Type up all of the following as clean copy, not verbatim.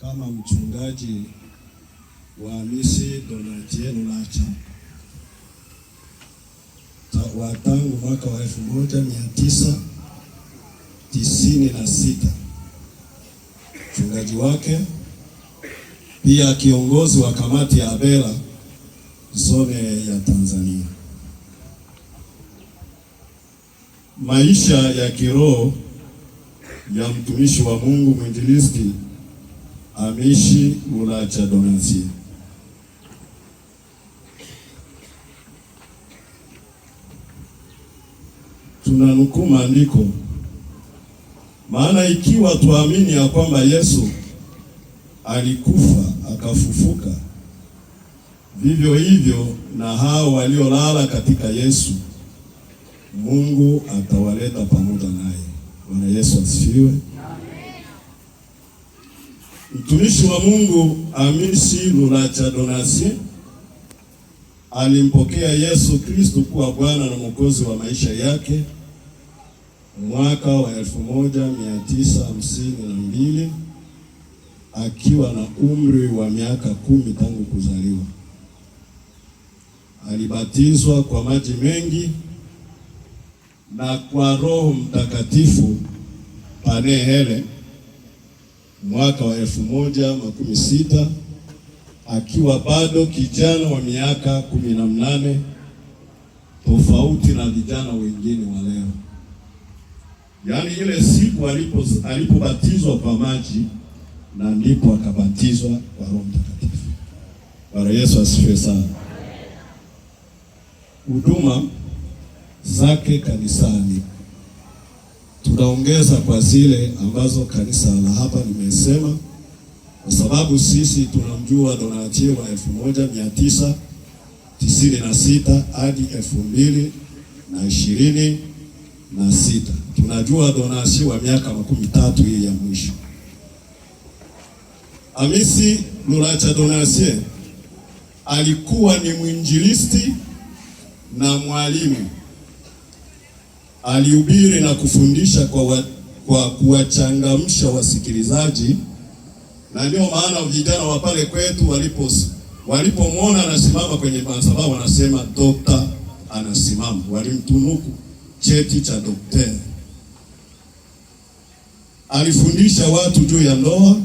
kama mchungaji wa Hamisi Donatien Lulacha wa tangu mwaka wa 1996, mchungaji wake pia kiongozi wa kamati ya Abela zone ya Tanzania. Maisha ya kiroho ya mtumishi wa Mungu mwinjilisti Hamisi Lulacha Donatien. Tunanukuu maandiko, maana ikiwa tuamini ya kwamba Yesu alikufa akafufuka, vivyo hivyo na hao waliolala katika Yesu Mungu atawaleta pamoja naye. Bwana Yesu asifiwe. Mtumishi wa Mungu Hamisi Lulacha Donatien alimpokea Yesu Kristo kuwa Bwana na Mwokozi wa maisha yake mwaka wa 1952 akiwa na umri wa miaka 10 tangu kuzaliwa. Alibatizwa kwa maji mengi na kwa Roho Mtakatifu Panehele mwaka wa 1960 akiwa bado kijana wa miaka 18, tofauti na vijana wengine wa leo. Yaani ile siku alipobatizwa kwa maji na ndipo akabatizwa kwa Roho Mtakatifu. Bwana Yesu asifiwe sana. Huduma zake kanisani tunaongeza kwa zile ambazo kanisa la hapa nimesema, kwa sababu sisi tunamjua Donatien wa 1996 hadi 2026. Tunajua Donatien wa miaka 13 hii ya mwisho. Hamisi Lulacha Donatien alikuwa ni mwinjilisti na mwalimu. Alihubiri na kufundisha kwa kuwachangamsha wasikilizaji, na ndio maana vijana wa pale kwetu walipomwona anasimama kwenye madhabahu wanasema dokta anasimama, walimtunuku cheti cha daktari. Alifundisha watu juu ya ndoa,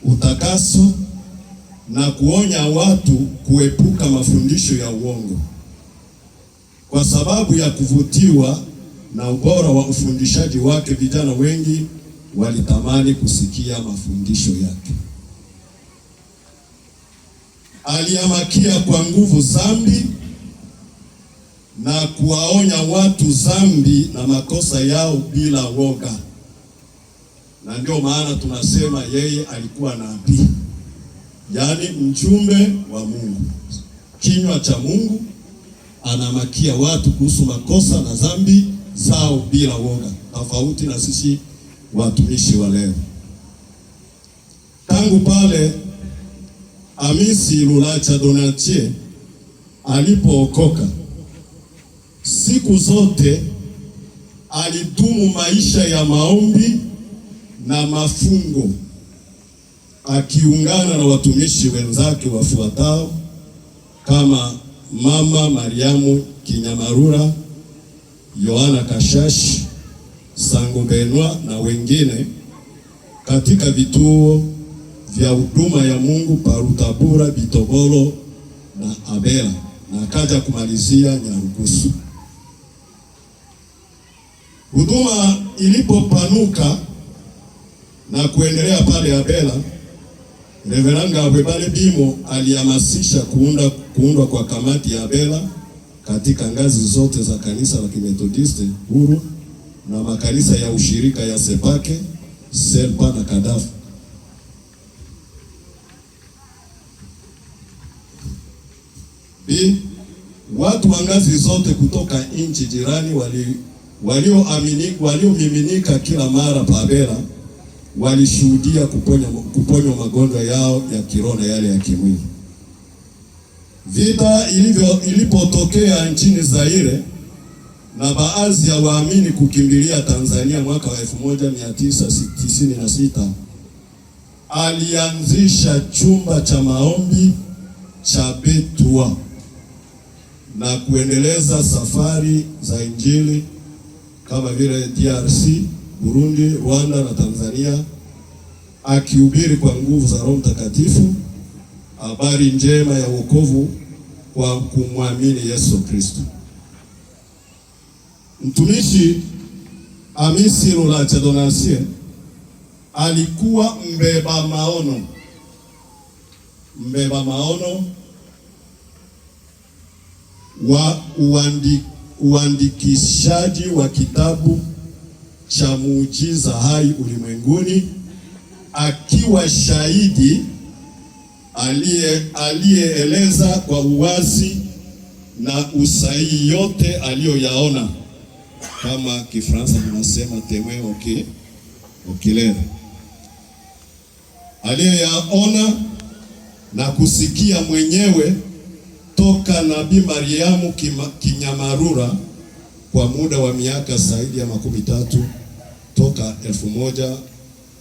utakaso na kuonya watu kuepuka mafundisho ya uongo. Kwa sababu ya kuvutiwa na ubora wa ufundishaji wake, vijana wengi walitamani kusikia mafundisho yake. Aliamakia kwa nguvu dhambi na kuwaonya watu dhambi na makosa yao bila woga. Na ndio maana tunasema yeye alikuwa nabii, yaani mjumbe wa Mungu, kinywa cha Mungu. Anamakia watu kuhusu makosa na dhambi zao bila woga, tofauti na sisi watumishi wa leo. Tangu pale Hamisi Lulacha Donatien alipookoka, siku zote alidumu maisha ya maombi na mafungo, akiungana na watumishi wenzake wafuatao kama Mama Mariamu Kinyamarura, Yohana Kashashi, Sango Benwa na wengine katika vituo vya huduma ya Mungu Parutabura, Bitobolo na Abela, na akaja kumalizia Nyarugusu. Huduma ilipopanuka na kuendelea pale Abela, Reveranga Abwebale Bimo alihamasisha kuundwa kwa kamati ya Abela katika ngazi zote za kanisa la Kimethodiste huru na makanisa ya ushirika ya Sepake, Selpa na Kadafu. Watu wa ngazi zote kutoka nchi jirani waliomiminika kila mara pa Abela walishuhudia kuponywa magonjwa yao ya kiroho na yale ya kimwili. Vita ilipotokea nchini Zaire na baadhi ya waamini kukimbilia Tanzania mwaka wa 1996, alianzisha chumba cha maombi cha Betua na kuendeleza safari za Injili kama vile DRC, Burundi, Rwanda na Tanzania, akihubiri kwa nguvu za Roho Mtakatifu habari njema ya wokovu kwa kumwamini Yesu Kristo. Mtumishi Hamisi Lulacha Donatien alikuwa mbeba maono wa uandikishaji wa kitabu cha muujiza hai ulimwenguni, akiwa shahidi aliyeeleza kwa uwazi na usahihi yote aliyoyaona, kama Kifaransa tunasema témoin oculaire, aliyeyaona na kusikia mwenyewe toka Nabii Mariamu Kinyamarura kwa muda wa miaka zaidi ya 13 toka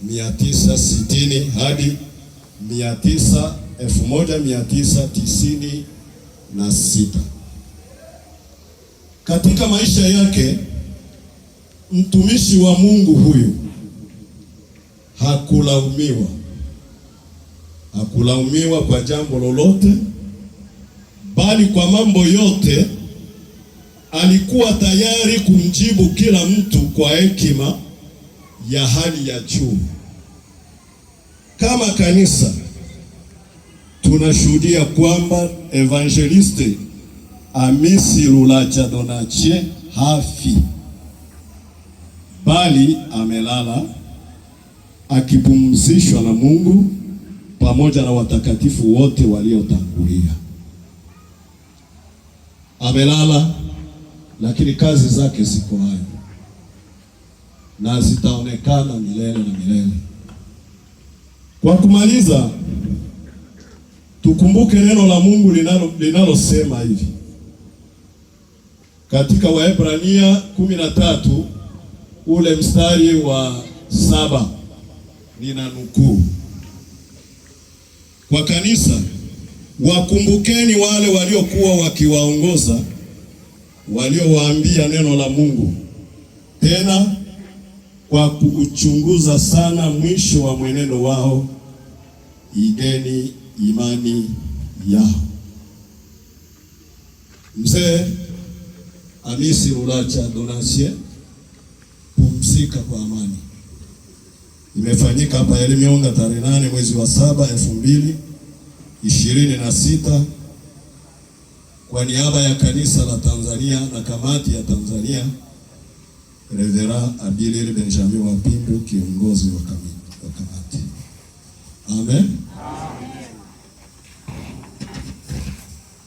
1960 hadi 1996. Katika maisha yake mtumishi wa Mungu huyu hakulaumiwa kwa jambo lolote, bali kwa mambo yote alikuwa tayari kumjibu kila mtu kwa hekima ya hali ya juu. Kama kanisa tunashuhudia kwamba Evangeliste Hamisi Lulacha Donatien hafi, bali amelala akipumzishwa na Mungu pamoja na watakatifu wote waliotangulia. Amelala, lakini kazi zake ziko hai na zitaonekana milele na milele. Kwa kumaliza, tukumbuke neno la Mungu linalosema hivi katika Waebrania 13 ule mstari wa 7, ninanukuu: kwa kanisa wakumbukeni wale waliokuwa wakiwaongoza, waliowaambia neno la Mungu, tena kwa kuchunguza sana mwisho wa mwenendo wao, igeni imani yao. Mzee Hamisi Lulacha Donatien, pumzika kwa amani. Imefanyika hapa Elimionga tarehe 8 mwezi wa 7 2026 kwa niaba ya kanisa la Tanzania na kamati ya Tanzania, Reverend Abilele Benjamin Wapindu, kiongozi wa kamati. Amen.